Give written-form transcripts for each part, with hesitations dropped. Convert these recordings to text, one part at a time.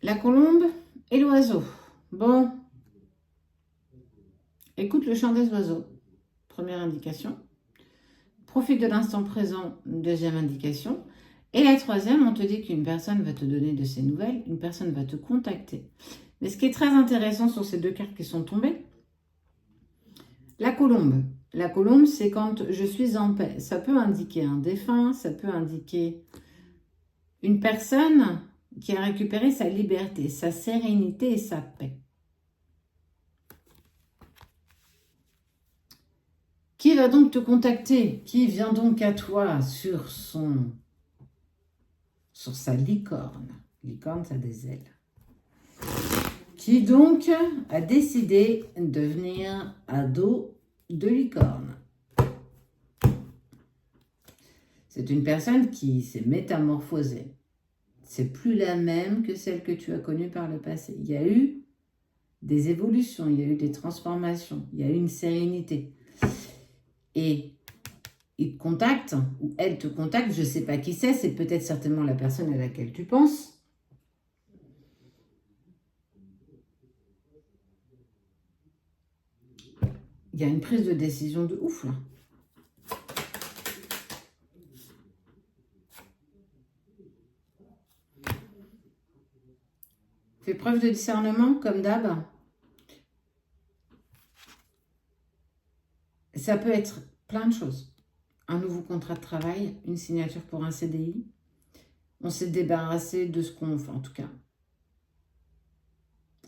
La colombe et l'oiseau. Bon, écoute le chant des oiseaux. Première indication. Profite de l'instant présent. Deuxième indication. Et la troisième, on te dit qu'une personne va te donner de ses nouvelles. Une personne va te contacter. Mais ce qui est très intéressant sur ces deux cartes qui sont tombées, la colombe. La colombe, c'est quand je suis en paix. Ça peut indiquer un défunt, ça peut indiquer une personne qui a récupéré sa liberté, sa sérénité et sa paix. Qui va donc te contacter? Qui vient donc à toi sur sa licorne? Licorne, ça a des ailes. Qui donc a décidé de venir à dos de licorne? C'est une personne qui s'est métamorphosée. C'est plus la même que celle que tu as connue par le passé. Il y a eu des évolutions, il y a eu des transformations, il y a eu une sérénité. Et il te contacte, ou elle te contacte, je ne sais pas qui c'est peut-être certainement la personne à laquelle tu penses. Il y a une prise de décision de ouf, là. Fais preuve de discernement, comme d'hab. Ça peut être plein de choses. Un nouveau contrat de travail, une signature pour un CDI. On s'est débarrassé de ce qu'on fait, en tout cas.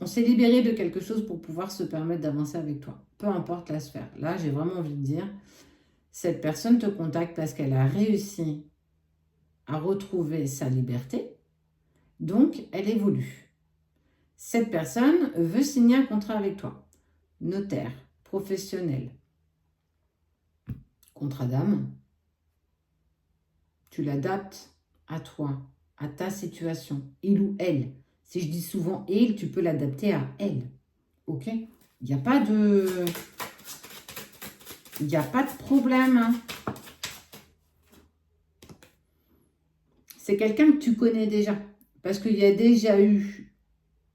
On s'est libéré de quelque chose pour pouvoir se permettre d'avancer avec toi. Peu importe la sphère. Là, j'ai vraiment envie de dire, cette personne te contacte parce qu'elle a réussi à retrouver sa liberté. Donc, elle évolue. Cette personne veut signer un contrat avec toi. Notaire, professionnel, contrat d'âme. Tu l'adaptes à toi, à ta situation, il ou elle. Si je dis souvent il, tu peux l'adapter à elle. Ok? Il n'y a pas de... Il n'y a pas de problème. Hein. C'est quelqu'un que tu connais déjà. Parce qu'il y a déjà eu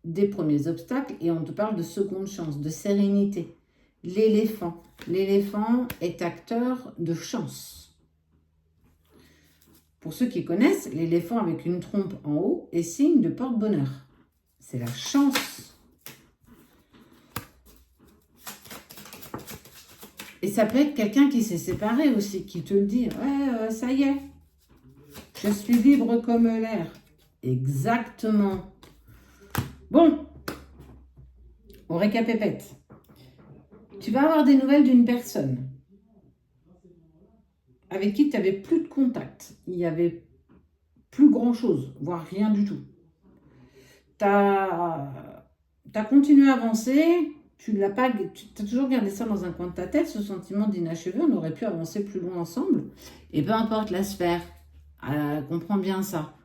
des premiers obstacles et on te parle de seconde chance, de sérénité. L'éléphant. L'éléphant est acteur de chance. Pour ceux qui connaissent, l'éléphant avec une trompe en haut est signe de porte-bonheur. C'est la chance. Et ça peut être quelqu'un qui s'est séparé aussi, qui te le dit. Ouais, ça y est, je suis libre comme l'air. Exactement. Bon, on récapépète. Tu vas avoir des nouvelles d'une personne avec qui tu n'avais plus de contact. Il n'y avait plus grand-chose, voire rien du tout. Tu as continué à avancer, tu as toujours gardé ça dans un coin de ta tête, ce sentiment d'inachevé, on aurait pu avancer plus loin ensemble. Et peu importe la sphère, comprends bien ça.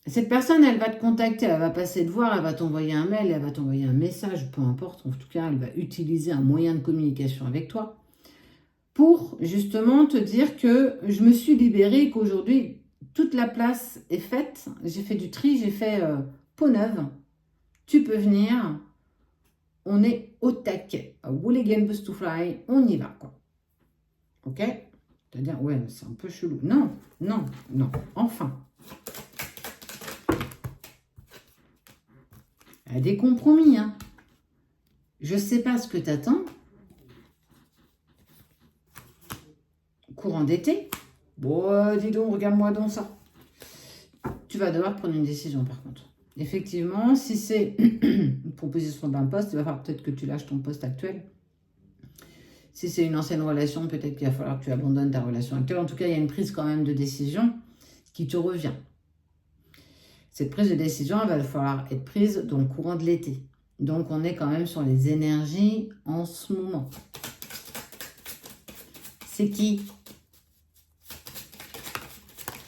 Cette personne, elle va te contacter, elle va passer te voir, elle va t'envoyer un mail, elle va t'envoyer un message, peu importe, en tout cas, elle va utiliser un moyen de communication avec toi pour justement te dire que je me suis libérée, qu'aujourd'hui, toute la place est faite, j'ai fait du tri, j'ai fait peau neuve, tu peux venir, on est au taquet, Wooligan Bus to Fly, on y va, quoi. Ok? C'est-à-dire, ouais, c'est un peu chelou. Non, non, non, enfin. Il y a des compromis, hein. Je ne sais pas ce que tu attends. Courant d'été. Bon, dis donc, regarde-moi donc ça. Tu vas devoir prendre une décision, par contre. Effectivement, si c'est une proposition d'un poste, il va falloir peut-être que tu lâches ton poste actuel. Si c'est une ancienne relation, peut-être qu'il va falloir que tu abandonnes ta relation actuelle. En tout cas, il y a une prise quand même de décision qui te revient. Cette prise de décision, elle va falloir être prise dans le courant de l'été. Donc, on est quand même sur les énergies en ce moment. C'est qui?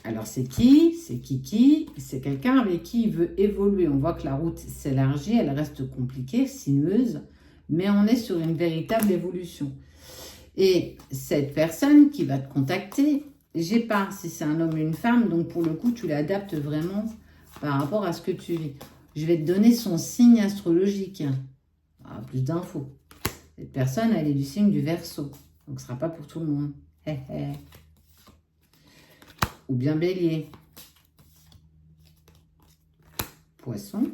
Alors, c'est qui? C'est Kiki. C'est quelqu'un avec qui il veut évoluer. On voit que la route s'élargit, elle reste compliquée, sinueuse, mais on est sur une véritable évolution. Et cette personne qui va te contacter, j'ai pas si c'est un homme ou une femme, donc pour le coup, tu l'adaptes vraiment par rapport à ce que tu vis. Je vais te donner son signe astrologique. Ah, plus d'infos. Cette personne, elle est du signe du Verseau. Donc, ce ne sera pas pour tout le monde. Ou bien Bélier. Poisson.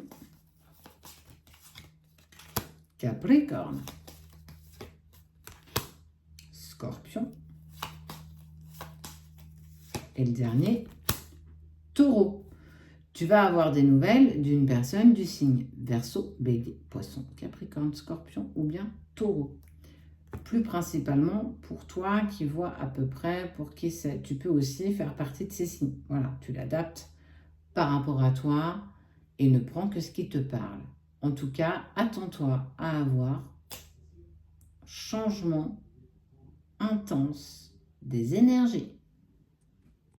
Capricorne. Scorpion. Et le dernier, Taureau. Tu vas avoir des nouvelles d'une personne du signe Verseau, Bélier, Poisson, Capricorne, Scorpion ou bien Taureau. Plus principalement pour toi qui vois à peu près pour qui c'est. Tu peux aussi faire partie de ces signes. Voilà, tu l'adaptes par rapport à toi et ne prends que ce qui te parle. En tout cas, attends-toi à avoir changement intense des énergies.